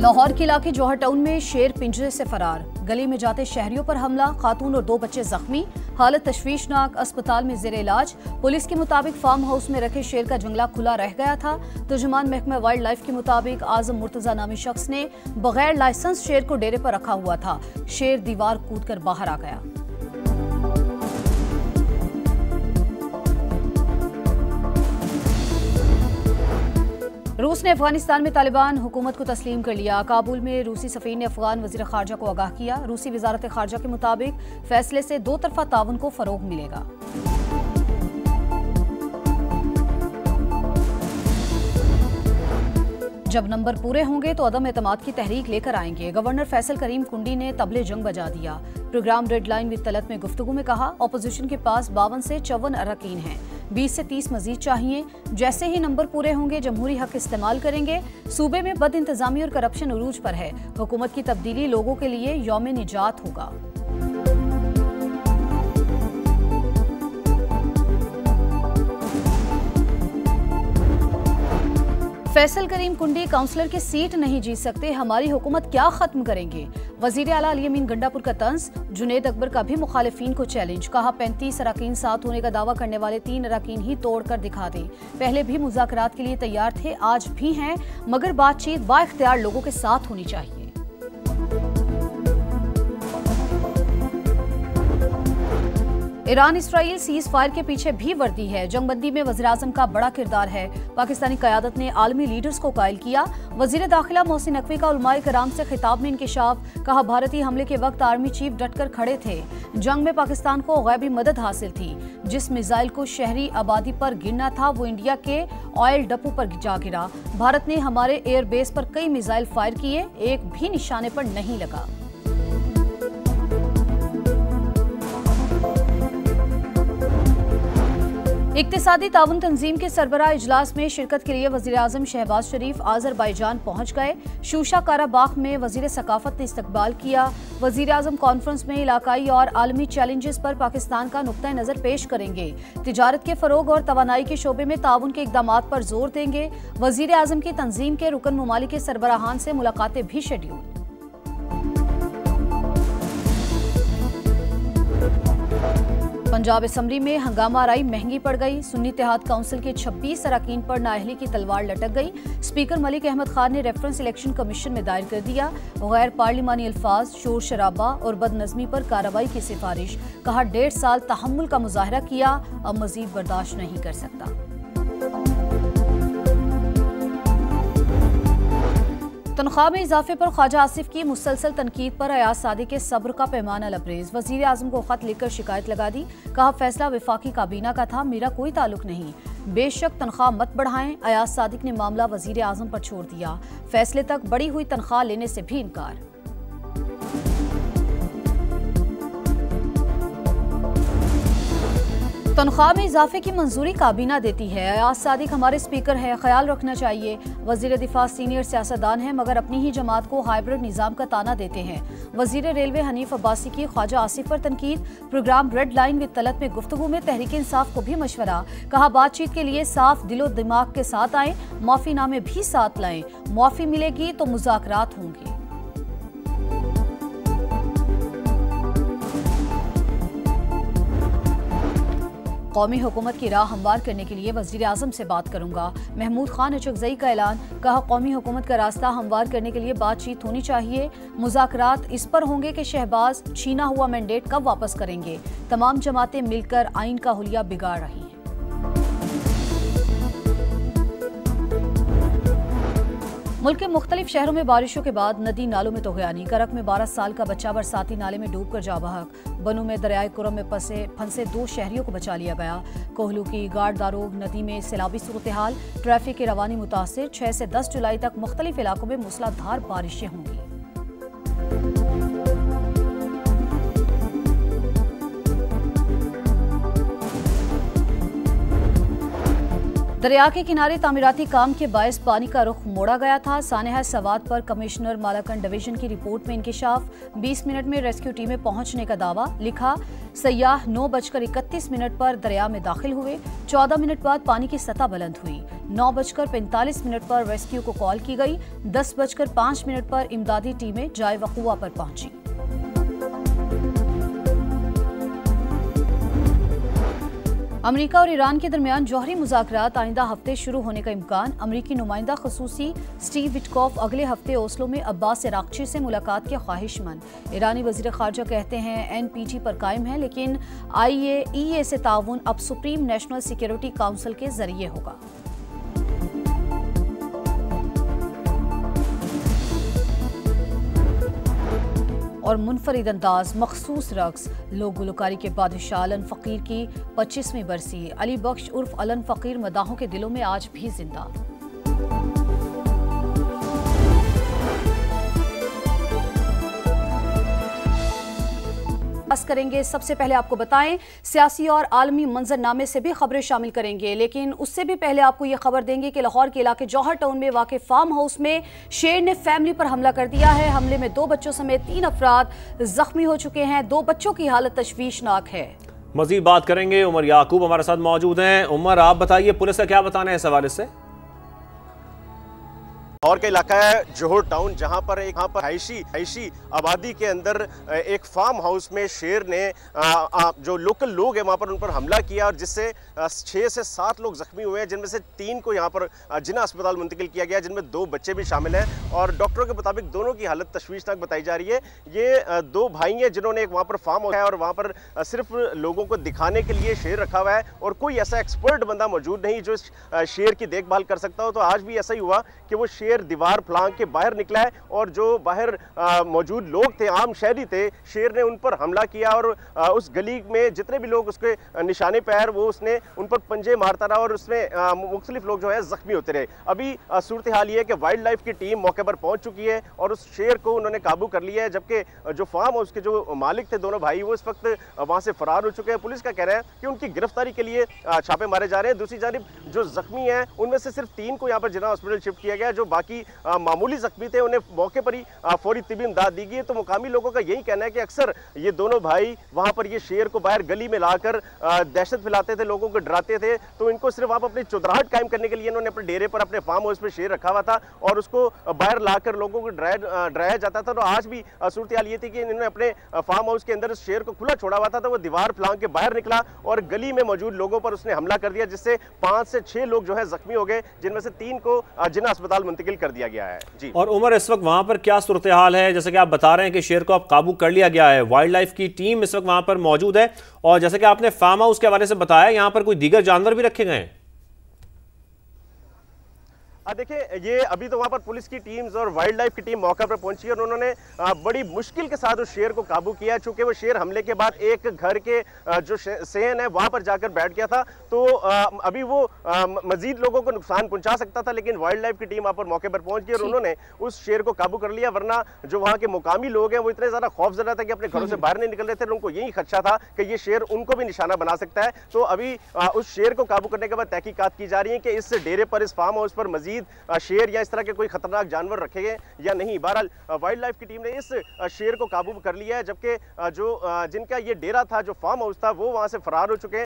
लाहौर के इलाके जौहर टाउन में शेर पिंजरे से फरार, गली में जाते शहरियों पर हमला, खातून और 2 बच्चे जख्मी, हालत तशवीशनाक, अस्पताल में जेर इलाज। पुलिस के मुताबिक फार्म हाउस में रखे शेर का जंगला खुला रह गया था। तर्जुमान महकमा वाइल्ड लाइफ के मुताबिक आजम मुर्तजा नामी शख्स ने बगैर लाइसेंस शेर को डेरे पर रखा हुआ था। शेर दीवार कूदकर बाहर आ गया। रूस ने अफगानिस्तान में तालिबान हुकूमत को तस्लीम कर लिया। काबुल में रूसी सफीर ने अफगान वजीर खारजा को आगाह किया। रूसी वजारत खारजा के मुताबिक फैसले से 2 तरफा ताउन को फरोग मिलेगा। जब नंबर पूरे होंगे तो अदम एतमाद की तहरीक लेकर आएंगे। गवर्नर फैसल करीम कुंडी ने तबले जंग बजा दिया। Programme red line with Talat में गुफ्तगू में कहा, ऑपोजिशन के पास 52 से 54 अरकान हैं, 20 से 30 मजीद चाहिए। जैसे ही नंबर पूरे होंगे जमहूरी हक इस्तेमाल करेंगे। सूबे में बद इंतजामी और करप्शन उरूज पर है। हुकूमत की तब्दीली लोगों के लिए यौम निजात होगा। फैसल करीम कुंडी काउंसलर की सीट नहीं जीत सकते, हमारी हुकूमत क्या खत्म करेंगे। वजीर आला अली अमीन गंडापुर का तंज। जुनेद अकबर का भी मुखालिफिन को चैलेंज, कहा 35 अरकान साथ होने का दावा करने वाले 3 अरकान ही तोड़कर दिखा दें। पहले भी मुज़ाकरात के लिए तैयार थे, आज भी हैं, मगर बातचीत बाइख्तियार लोगों के साथ होनी चाहिए। ईरान इसराइल सीज फायर के पीछे भी वर्दी है। जंगबंदी में वज़ीर आज़म का बड़ा किरदार है। पाकिस्तानी क़यादत ने आलमी लीडर्स को कायल किया। वज़ीर दाखिला मोहसिन नकवी का उलमाए कराम से खिताब में इंकिशाफ, कहा भारतीय हमले के वक्त आर्मी चीफ डटकर खड़े थे। जंग में पाकिस्तान को गैबी मदद हासिल थी। जिस मिसाइल को शहरी आबादी पर गिरना था वो इंडिया के ऑयल डिपो पर जा गिरा। भारत ने हमारे एयरबेस पर कई मिसाइल फायर किए, एक भी निशाने पर नहीं लगा। इक्तिसादी ताउन तंजीम के सरबराह इजलास में शिरकत के लिए वज़ीर आज़म शहबाज शरीफ आज़रबाईजान पहुँच गए। शूशा काराबाख में वज़ीर सकाफत ने इस्तकबाल किया। वज़ीर आज़म कॉन्फ्रेंस में इलाकाई और आलमी चैलेंजेस पर पाकिस्तान का नुक्ता नज़र पेश करेंगे। तिजारत के फ़रोग और तवानाई के शोबे में ताउन के इक़दामात पर जोर देंगे। वज़ीर आज़म की तंजीम के रुकन ममालिक के सरबराहान से मुलाकातें भी शेड्यूल। पंजाब असम्बली में हंगामा आराई महंगी पड़ गई। सुन्नी इत्तेहाद काउंसिल के 26 अरकान पर नाअहली की तलवार लटक गई। स्पीकर मलिक अहमद खान ने रेफरेंस इलेक्शन कमीशन में दायर कर दिया। गैर पार्लिमानी अल्फाज, शोर शराबा और बदनज़मी पर कार्रवाई की सिफारिश, कहा 1.5 साल तहम्मुल का मुजाहरा किया, अब मजीद बर्दाश्त नहीं कर सकता। तनख्वाह में इजाफे पर ख्वाजा आसिफ की मुसलसल तनकीद पर अयाज सादिक के सब्र का पैमाना लबरेज। वजीर आजम को खत लिखकर शिकायत लगा दी, कहा फैसला वफाकी काबीना का था, मेरा कोई ताल्लुक नहीं। बेशक तनख्वाह मत बढ़ाएं। अयाज सादिक ने मामला वजीर आजम पर छोड़ दिया। फैसले तक बढ़ी हुई तनख्वाह लेने से भी इनकार। तनख्वाह में इजाफे की मंजूरी काबीना देती है। अयाज सादिक हमारे स्पीकर हैं, ख्याल रखना चाहिए। वजीर दिफा सीनियर सियासतदान हैं मगर अपनी ही जमात को हाइब्रिड निज़ाम का ताना देते हैं। वजीर रेलवे हनीफ अब्बासी की ख्वाजा आसिफ पर तनकीद। Programme red line with Talat में गुफ्तगू में तहरीक इंसाफ को भी मशवरा, कहा बातचीत के लिए साफ दिलो दिमाग के साथ आएं, माफीनामे भी साथ लाएं। मुआफी मिलेगी तो मुज़ाकरात होंगे। कौमी हुकूमत की राह हमवार करने के लिए वज़ीर आज़म से बात करूंगा। महमूद खान अचकज़ई का ऐलान, कहा कौमी हुकूमत का रास्ता हमवार करने के लिए बातचीत होनी चाहिए। मुज़ाकरात इस पर होंगे कि शहबाज छीना हुआ मैंडेट कब वापस करेंगे। तमाम जमातें मिलकर आइन का हुलिया बिगाड़ रही हैं। मुल्क के मुख्तलिफ शहरों में बारिशों के बाद नदी नालों में तोगयानी। करक में 12 साल का बच्चा बरसाती नाले में डूबकर जा बहक। बनू में दरियाए कुरम में फंसे 2 शहरियों को बचा लिया गया। कोहलू की गाड़ दारोग नदी में सैलाबी सूरत हाल, ट्रैफिक की रवानी मुतासिर। 6 से 10 जुलाई तक मुख्तलिफ इलाकों में मूसलाधार बारिशें होंगी। दरिया के किनारे तामीराती काम के बायस पानी का रुख मोड़ा गया था। सानेहा सवात पर कमिश्नर मालाकंड डिवीजन की रिपोर्ट में इंकिशाफ। 20 मिनट में रेस्क्यू टीमें पहुंचने का दावा। लिखा, सयाह 9:31 पर दरिया में दाखिल हुए। 14 मिनट बाद पानी की सतह बुलंद हुई। 9:45 पर रेस्क्यू को कॉल की गई। 10:05 पर इमदादी टीमें जाए वक़ुआ पर पहुंची। अमेरिका और ईरान के दरमियान जौहरी मुज़ाकरात आइंदा हफ्ते शुरू होने का इम्कान। अमेरिकी नुमाइंदा खसूसी स्टीव विटकॉफ अगले हफ्ते ओस्लो में अब्बास अरागची से मुलाकात के ख्वाहिशमंद। ईरानी वज़ीर ख़ारजा कहते हैं NPT पर कायम है, लेकिन IAEA से ताउन अब सुप्रीम नेशनल सिक्योरिटी काउंसिल के जरिए होगा। और मुनफरिद अंदाज मखसूस रक्स। लोक गुलकारी के बादशाह अलन फ़कीर की 25वीं बरसी। अली बख्श उर्फ अलन फ़कीर मदाहों के दिलों में आज भी जिंदा। करेंगे। सबसे पहले आपको बताएं, सियासी और आलमी मंजरनामे से भी खबरें शामिल करेंगे, लेकिन उससे भी पहले आपको ये खबर देंगे कि लाहौर के इलाके जौहर टाउन में वाक़ फार्म हाउस में शेर ने फैमिली पर हमला कर दिया है। हमले में 2 बच्चों समेत 3 अफराद जख्मी हो चुके हैं। 2 बच्चों की हालत तशवीशनाक है। मजीद बात करेंगे। उमर याकूब हमारे साथ मौजूद हैं। उमर, आप बताइए, पुलिस का क्या बताना है इस हवाले से? लाहौर का इलाका है जौहर टाउन, जहां पर एक हाइशी आबादी के अंदर एक फार्म हाउस में शेर ने जो लोकल लोग हैं वहां पर उन पर हमला किया और जिससे 6 से 7 लोग जख्मी हुए हैं, जिनमें से 3 को यहां पर जिना अस्पताल मुंतकिल किया गया, जिनमें 2 बच्चे भी शामिल हैं और डॉक्टरों के मुताबिक दोनों की हालत तशवीशनाक बताई जा रही है। ये 2 भाई हैं जिन्होंने वहाँ पर फार्म हाउस है और वहाँ पर सिर्फ लोगों को दिखाने के लिए शेर रखा हुआ है और कोई ऐसा एक्सपर्ट बंदा मौजूद नहीं जो इस शेर की देखभाल कर सकता हो। तो आज भी ऐसा ही हुआ कि वो शेर दीवार फलांग के बाहर निकला है और जो बाहर मौजूद लोग थे, आम शहरी थे, शेर ने उन पर हमला किया और उस गली में जितने भी लोग उसके निशाने पे वो उसने उन पर पंजे मारता रहा और उसमें मुख्तलिफ लोग जो है जख्मी होते रहे। अभी सूरत हाल ये है कि वाइल्ड लाइफ की टीम मौके पर पहुंच चुकी है और उस शेर को उन्होंने काबू कर लिया है, जबकि जो फार्म हाउस के जो मालिक थे दोनों भाई, वो इस वक्त वहां से फरार हो चुके हैं। पुलिस का कहना है कि उनकी गिरफ्तारी के लिए छापे मारे जा रहे हैं। दूसरी जानिब जो जख्मी हैं उनमें से सिर्फ 3 को यहाँ पर जिना हॉस्पिटल शिफ्ट किया गया, जो बाकी मामूली जख्मी थे उन्हें मौके पर ही फौरी तिबी इमदाद दी गई। तो मुकामी लोगों का यही कहना है कि अक्सर ये दोनों भाई वहां पर ये शेर को बाहर गली में लाकर दहशत फैलाते थे, लोगों को डराते थे। तो इनको सिर्फ आप अपनी चौधराहट कायम करने के लिए इन्होंने अपने डेरे पर अपने फार्म हाउस पर शेर रखा हुआ था और उसको बाहर लाकर लोगों को डराया जाता था। तो आज भी सूरत हाल ये थी कि इन्होंने अपने फार्म हाउस के अंदर शेर को खुला छोड़ा हुआ था, तो वो दीवार फलांग के बाहर निकला और गली में मौजूद लोगों पर उसने हमला कर दिया, जिससे 5 से 6 लोग जो है जख्मी हो गए, जिनमें से 3 को जिना अस्पताल मुंतकिल कर दिया गया है। जी। और उमर, इस वक्त वहां पर क्या सूरत हाल है? जैसे कि आप बता रहे हैं कि शेर को अब काबू कर लिया गया है, वाइल्ड लाइफ की टीम इस वक्त वहां पर मौजूद है और जैसे कि आपने फार्म हाउस के हवाले से बताया, यहां पर कोई दीगर जानवर भी रखे गए हैं? देखिए, ये अभी तो वहाँ पर पुलिस की टीम्स और वाइल्ड लाइफ की टीम मौके पर पहुंची और उन्होंने बड़ी मुश्किल के साथ उस शेर को काबू किया, चूंकि वो शेर हमले के बाद एक घर के जो सहन है वहाँ पर जाकर बैठ गया था। तो अभी वो मजीद लोगों को नुकसान पहुंचा सकता था, लेकिन वाइल्ड लाइफ की टीम वहाँ पर मौके पर पहुंच गई और उन्होंने उस शेर को काबू कर लिया। वरना जो वहाँ के मुकामी लोग हैं वो इतने ज़्यादा खौफजदा था कि अपने घरों से बाहर नहीं निकल रहे थे। उनको यही खदशा था कि ये शेर उनको भी निशाना बना सकता है। तो अभी उस शेर को काबू करने के बाद तहकीकात की जा रही है कि इस डेरे पर, इस फार्म हाउस पर मजीद शेर या इस तरह के कोई खतरनाक जानवर रखे गए या नहीं। बहरहाल वाइल्ड लाइफ की टीम ने इस शेर को काबू कर लिया है, जबकि जो जिनका ये डेरा था, जो फार्म हाउस था, वो वहां से फरार हो चुके हैं।